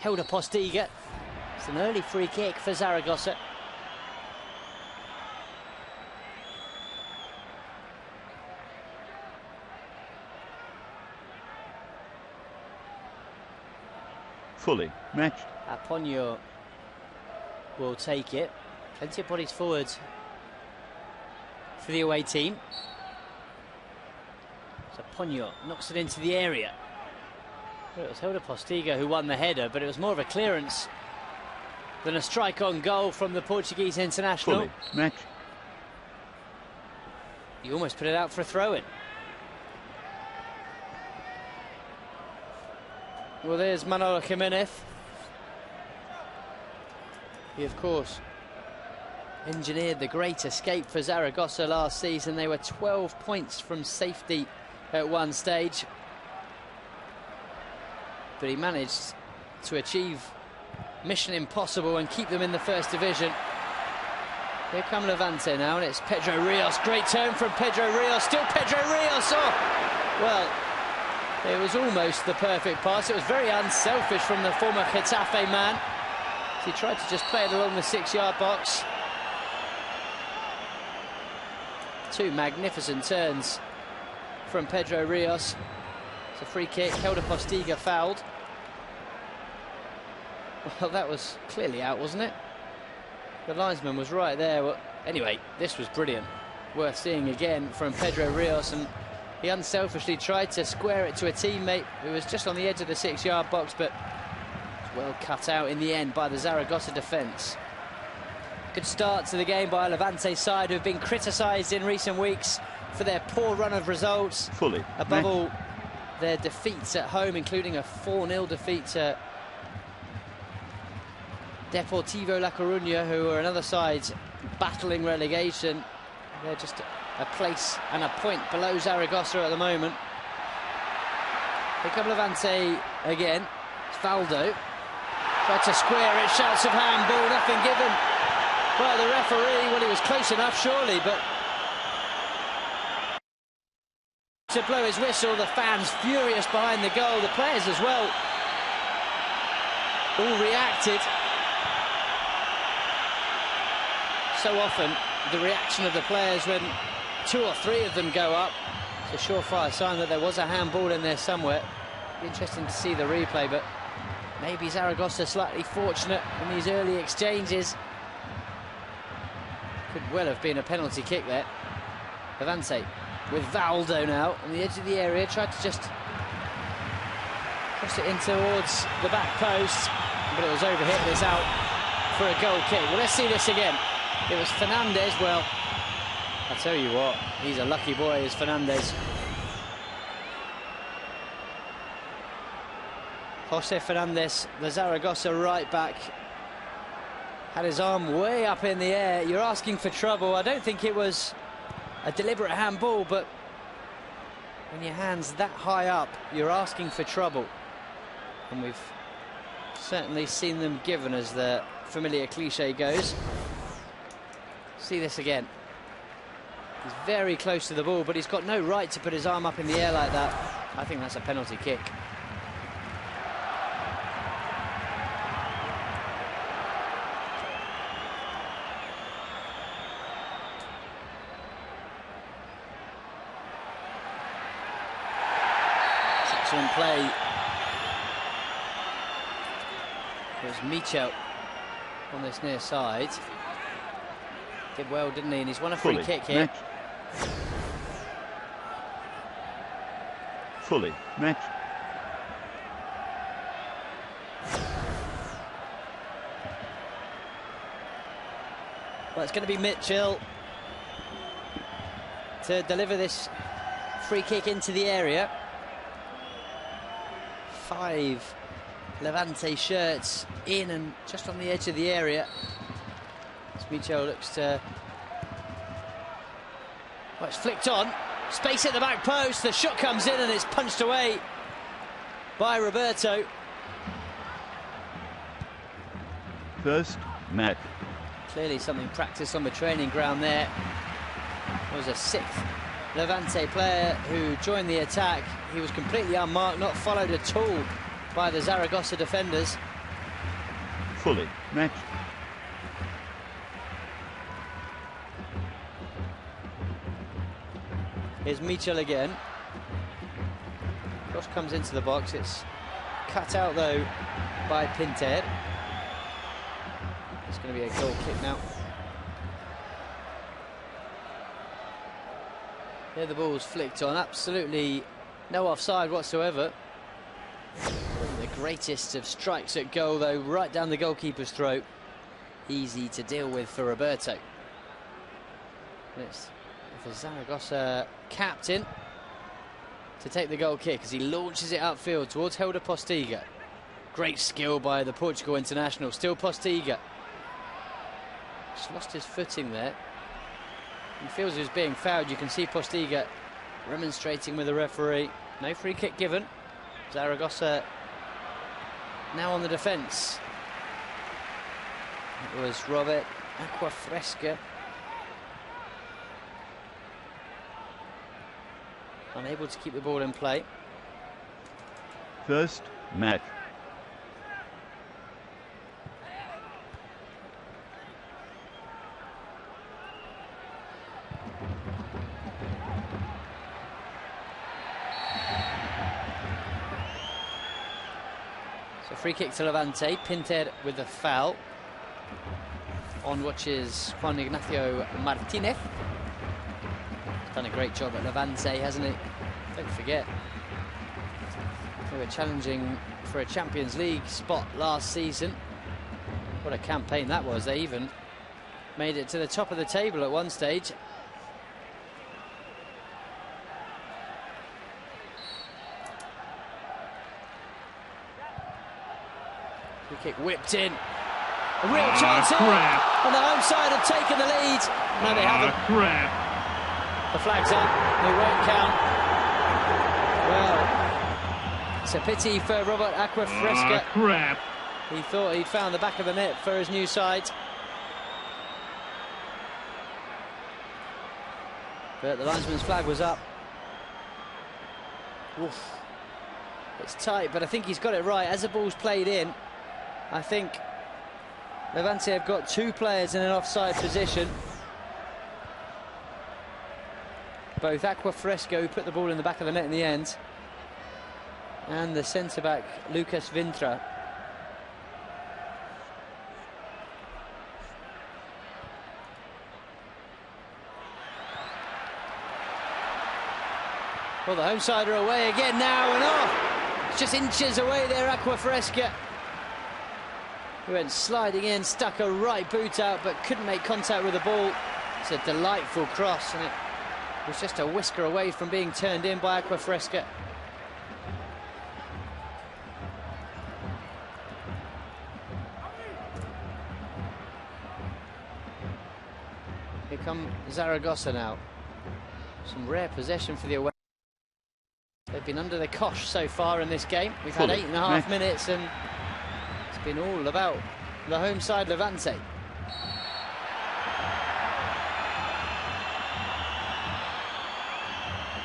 held a Postiga. It's an early free kick for Zaragoza. Fully matched. Aponio will take it. Plenty of bodies forward for the away team. So Aponio knocks it into the area. Well, it was Hilda Postiga who won the header, but it was more of a clearance than a strike on goal from the Portuguese international. Fully matched. You almost put it out for a throw-in. Well, there's Manolo Jimenez. He, of course, engineered the great escape for Zaragoza last season. They were 12 points from safety at one stage. But he managed to achieve mission impossible and keep them in the first division. Here come Levante now, and it's Pedro Rios. Great turn from Pedro Rios. Still Pedro Rios. Oh, well, it was almost the perfect pass. It was very unselfish from the former Getafe man. He tried to just play it along the 6-yard box. Two magnificent turns from Pedro Rios. It's a free kick. Helder Postiga fouled. Well, that was clearly out, wasn't it? The linesman was right there. Well, anyway, this was brilliant. Worth seeing again from Pedro Rios, and he unselfishly tried to square it to a teammate who was just on the edge of the 6-yard box, but well cut out in the end by the Zaragoza defence. Good start to the game by Levante's side, who have been criticised in recent weeks for their poor run of results. Fully. Above all, their defeats at home, including a 4-0 defeat to Deportivo La Coruña, who are another side battling relegation. They're just a place and a point below Zaragoza at the moment. Here come Levante again. It's Valdo. Tried to square it, shouts of handball, nothing given. Well, the referee, well, he was close enough, surely, but to blow his whistle, the fans furious behind the goal, the players as well, all reacted. So often, the reaction of the players when 2 or 3 of them go up, it's a surefire sign that there was a handball in there somewhere. Be interesting to see the replay, but maybe Zaragoza slightly fortunate in these early exchanges. Could well have been a penalty kick there. Levante with Valdo now on the edge of the area, tried to just cross it in towards the back post, but it was overhit and it's out for a goal kick. Well, let's see this again. It was Fernandez. Well, I tell you what, he's a lucky boy, is Fernandez. Jose Fernandez, the Zaragoza right back, had his arm way up in the air. You're asking for trouble. I don't think it was a deliberate handball, but when your hand's that high up, you're asking for trouble. And we've certainly seen them given, as the familiar cliche goes. See this again. He's very close to the ball, but he's got no right to put his arm up in the air like that. I think that's a penalty kick. It's excellent play. It was Michel on this near side. Did well, didn't he? And he's won a free kick here. Fully matched. Well, it's going to be Mitchell to deliver this free kick into the area. 5 Levante shirts in and just on the edge of the area. Michel looks to... Well, it's flicked on. Space at the back post. The shot comes in and it's punched away by Roberto. First match. Clearly something practiced on the training ground there. There was a 6th Levante player who joined the attack. He was completely unmarked, not followed at all by the Zaragoza defenders. fully matched. Here's Michel again. Cross comes into the box. It's cut out though by Pinter. It's going to be a goal kick now. Here the ball's flicked on. Absolutely no offside whatsoever. The greatest of strikes at goal though, right down the goalkeeper's throat. Easy to deal with for Roberto. It's the Zaragoza captain to take the goal kick as he launches it upfield towards Helder Postiga. Great skill by the Portugal international. Still Postiga. Just lost his footing there. He feels he was being fouled. You can see Postiga remonstrating with the referee. No free kick given. Zaragoza now on the defence. It was Robert Aquafresca. Unable to keep the ball in play. First match. So free kick to Levante. Pinter with the foul. On watch is Juan Ignacio Martinez. Done a great job at Levante, hasn't he? Don't forget, they were challenging for a Champions League spot last season. What a campaign that was. They even made it to the top of the table at one stage. Free kick whipped in. A real chance here. And the home side have taken the lead. No, they haven't. The flag's up, it won't count. Well, it's a pity for Robert Aquafresca. He thought he'd found the back of the net for his new side. But the linesman's flag was up. Oof. It's tight, but I think he's got it right. As the ball's played in, I think Levante have got two players in an offside position. Both Aquafresca, who put the ball in the back of the net in the end, and the centre-back, Lucas Vintra. Well, the home side are away again now, and oh, it's just inches away there, Aquafresca. He went sliding in, stuck a right boot out, but couldn't make contact with the ball. It's a delightful cross, and it was just a whisker away from being turned in by Aquafresca. Here come Zaragoza now. Some rare possession for the away. They've been under the cosh so far in this game. We've had 8.5 minutes and it's been all about the home side Levante.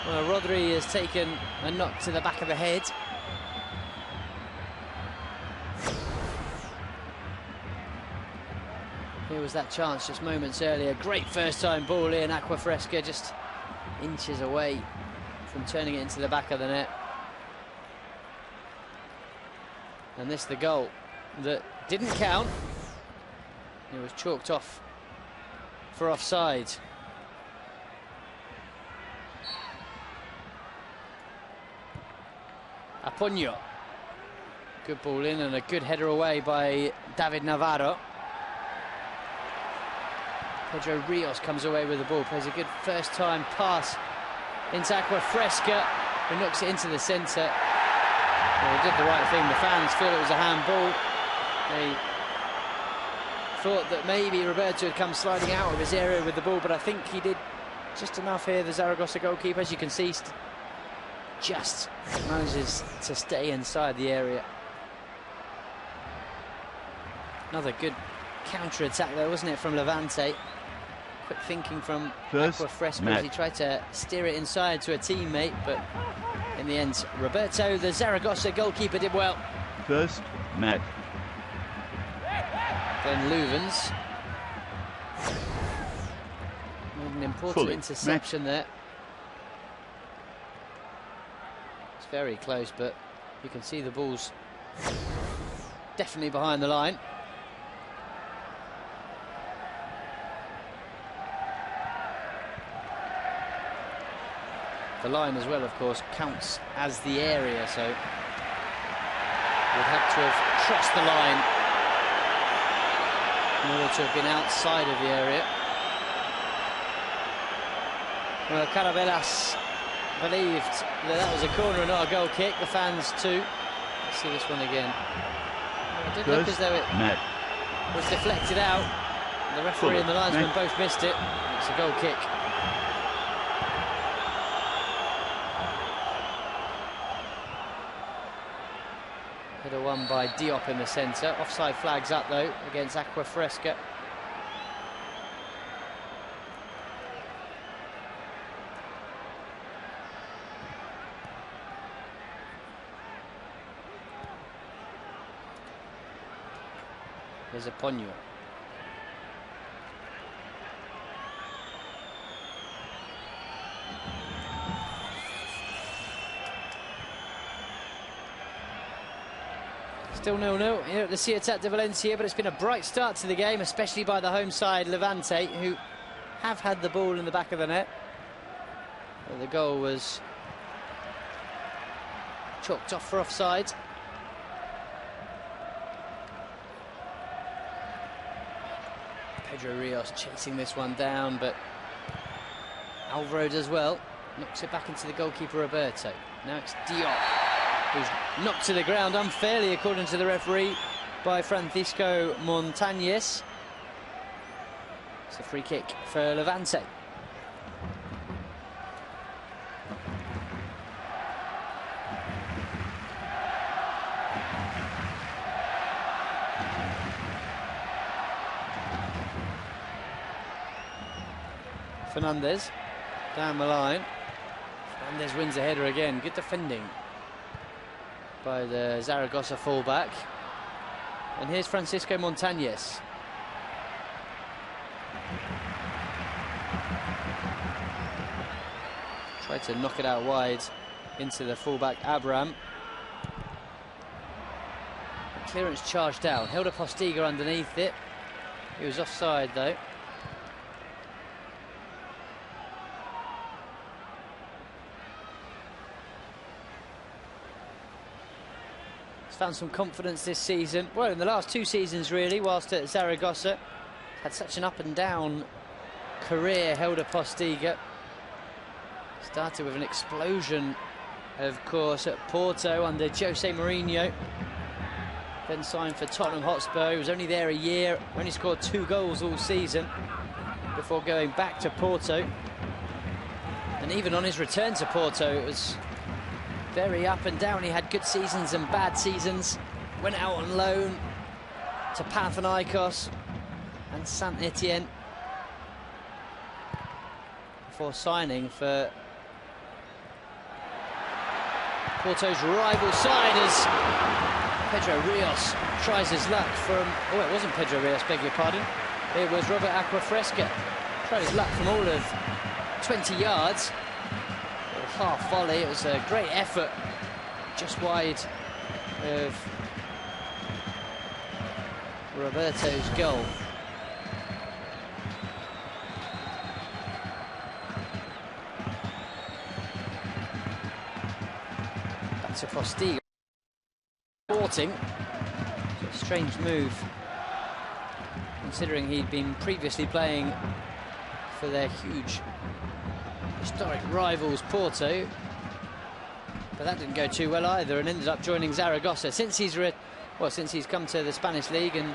Well, Rodri has taken a knock to the back of the head. Here was that chance just moments earlier. Great first-time ball in. Aquafresca just inches away from turning it into the back of the net. And this the goal that didn't count. It was chalked off for offside. Aponio. Good ball in and a good header away by David Navarro. Pedro Rios comes away with the ball, plays a good first-time pass into Aquafresca, who knocks it into the centre. Well, they did the right thing. The fans feel it was a handball. They thought that maybe Roberto had come sliding out of his area with the ball, but I think he did just enough here. The Zaragoza goalkeeper, as you can see, just manages to stay inside the area. Another good counter-attack there, wasn't it, from Levante? Quick thinking from Aquafresca as he tried to steer it inside to a teammate, but in the end, Roberto, the Zaragoza goalkeeper, did well. First match. Then Leuven's. An important interception there. It's very close, but you can see the ball's definitely behind the line. The line as well, of course, counts as the area, so would have to have crossed the line in order to have been outside of the area. Well, Carabelas believed that was a corner and not a goal kick. The fans too. Let's see this one again. Well, it did look as though it was deflected out. The referee and the linesman both missed it. It's a goal kick. Header won by Diop in the centre. Offside flags up though against Aqua Fresca. There's a Ponyo. Still 0-0 here at the Ciutat de Valencia, but it's been a bright start to the game, especially by the home side Levante, who have had the ball in the back of the net. But the goal was chalked off for offside. Pedro Rios chasing this one down, but Alvaro does well. Knocks it back into the goalkeeper Roberto. Now it's Diop, who's knocked to the ground unfairly, according to the referee, by Francisco Montañez. It's a free kick for Levante. Fernandez down the line. Fernandez wins a header again. Good defending by the Zaragoza fullback. And here's Francisco Montañez. Tried to knock it out wide into the fullback Abraham. Clearance charged down. Hilda Postiga underneath it. He was offside though. Found some confidence this season. Well, in the last two seasons, really, whilst at Zaragoza. Had such an up and down career, Helder Postiga. Started with an explosion, of course, at Porto under Jose Mourinho. Then signed for Tottenham Hotspur. He was only there a year, only scored 2 goals all season before going back to Porto. And even on his return to Porto, it was very up and down. He had good seasons and bad seasons. Went out on loan to Panathinaikos and Saint Etienne before signing for Porto's rival side as Pedro Rios tries his luck from... Oh, it wasn't Pedro Rios, beg your pardon. It was Robert Aquafresca. Tried his luck from all of 20 yards. Half volley. It was a great effort, just wide of Roberto's goal. Back to Postiga. Sporting. A strange move, considering he'd been previously playing for their huge historic rivals Porto, but that didn't go too well either, and ended up joining Zaragoza. Since he's come to the Spanish league and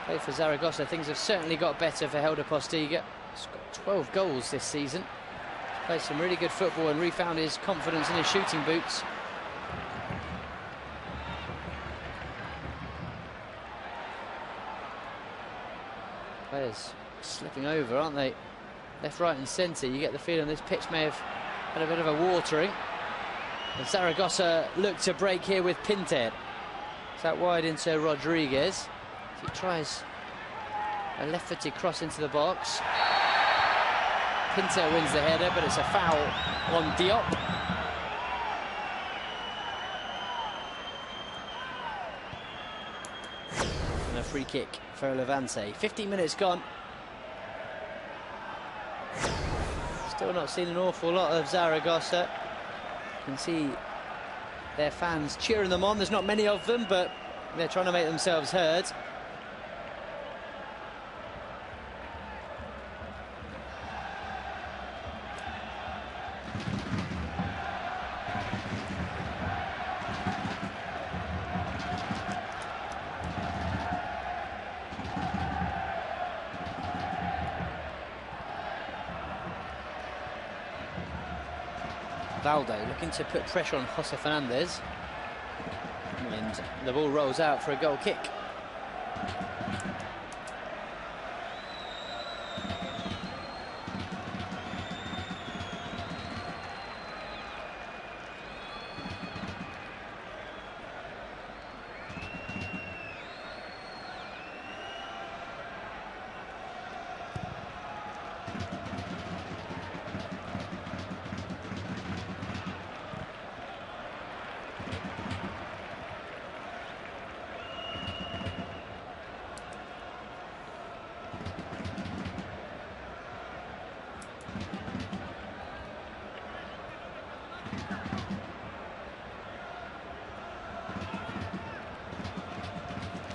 played for Zaragoza, things have certainly got better for Helder Postiga. He's got 12 goals this season. He's played some really good football and refound his confidence in his shooting boots. Players slipping over, aren't they? Left, right and centre. You get the feeling this pitch may have had a bit of a watering. And Zaragoza look to break here with Pinter. It's out wide into Rodriguez. He tries a left-footed cross into the box. Pinto wins the header, but it's a foul on Diop. And a free kick for Levante. 15 minutes gone. Still not seen an awful lot of Zaragoza. You can see their fans cheering them on. There's not many of them, but they're trying to make themselves heard. Valdo looking to put pressure on Jose Fernandez, and the ball rolls out for a goal kick.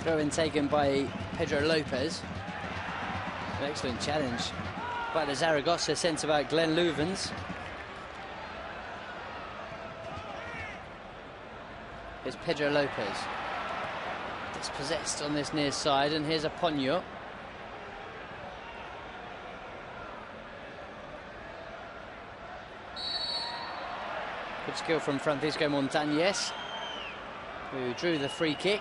Throw-in taken by Pedro Lopez. An excellent challenge by the Zaragoza centre-back Glenn Louvens. Here's Pedro Lopez. Dispossessed on this near side, and here's Aponio. Good skill from Francisco Montañez, who drew the free kick.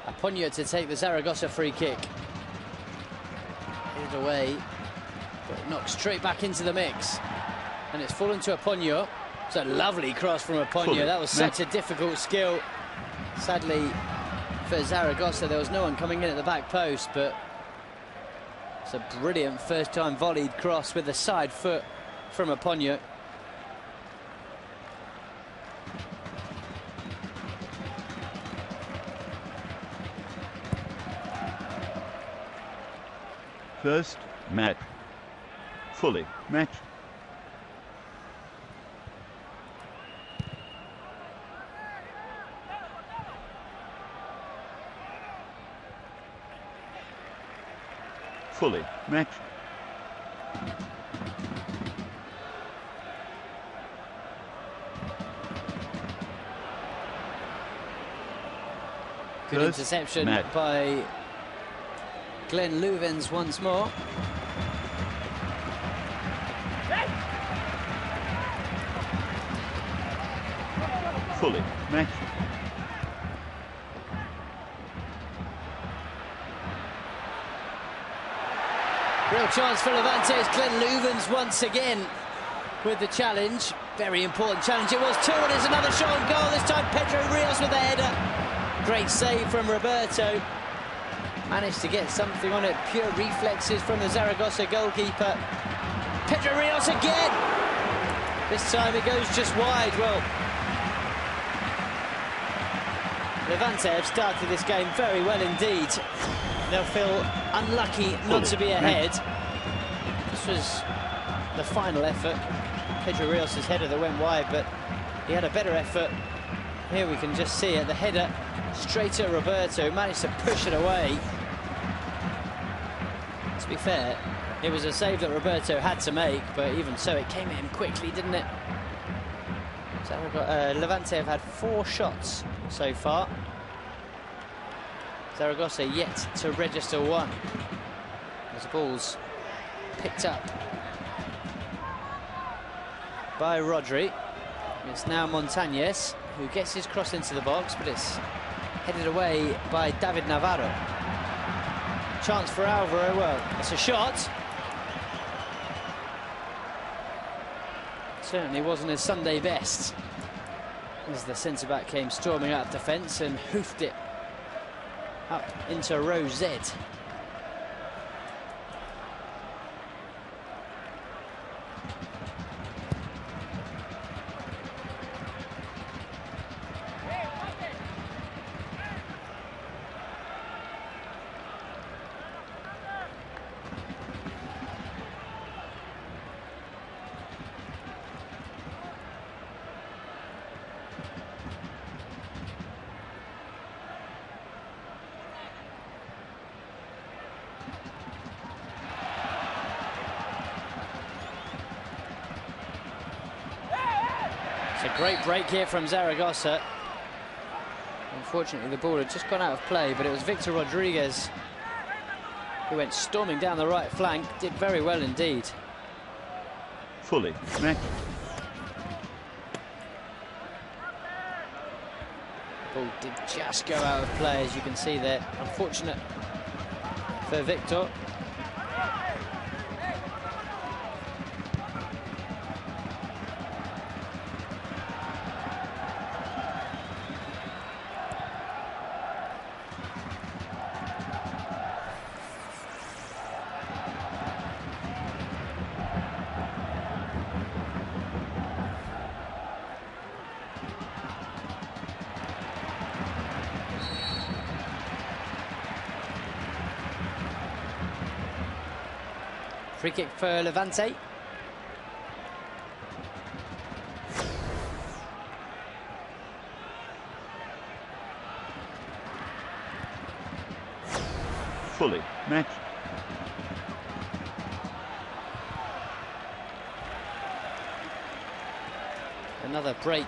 Aponio to take the Zaragoza free kick. Headed away, but it knocks straight back into the mix. And it's fallen to Aponio. It's a lovely cross from Aponio. That was such a difficult skill. Sadly for Zaragoza, there was no one coming in at the back post, but it's a brilliant first-time volleyed cross with the side foot from Aponio. First match. Fully matched. Fully matched. Good interception by Glenn Louvens once more. Fully matched. Real chance for Levante. It's Glenn Louvens once again with the challenge. Very important challenge it was too, and there's another shot on goal. This time Pedro Rios with the header. Great save from Roberto. Managed to get something on it. Pure reflexes from the Zaragoza goalkeeper. Pedro Rios again. This time it goes just wide. Well, Levante have started this game very well indeed. They'll feel unlucky not to be ahead. This was the final effort. Pedro Rios' header that went wide, but he had a better effort. Here we can just see it. The header straight at Roberto, managed to push it away. To be fair, it was a save that Roberto had to make, but even so, it came at him quickly, didn't it? Levante have had 4 shots so far. Zaragoza yet to register 1. As the ball's picked up by Rodri. It's now Montañez who gets his cross into the box, but it's headed away by David Navarro. Chance for Alvaro. Well, it's a shot. Certainly wasn't his Sunday best, as the centre-back came storming out of defence and hoofed it up into row Z. A great break here from Zaragoza. Unfortunately, the ball had just gone out of play, but it was Victor Rodriguez who went storming down the right flank. Did very well indeed. Fully match. Ball did just go out of play, as you can see there. Unfortunate for Victor. Free kick for Levante. Fully match. Another break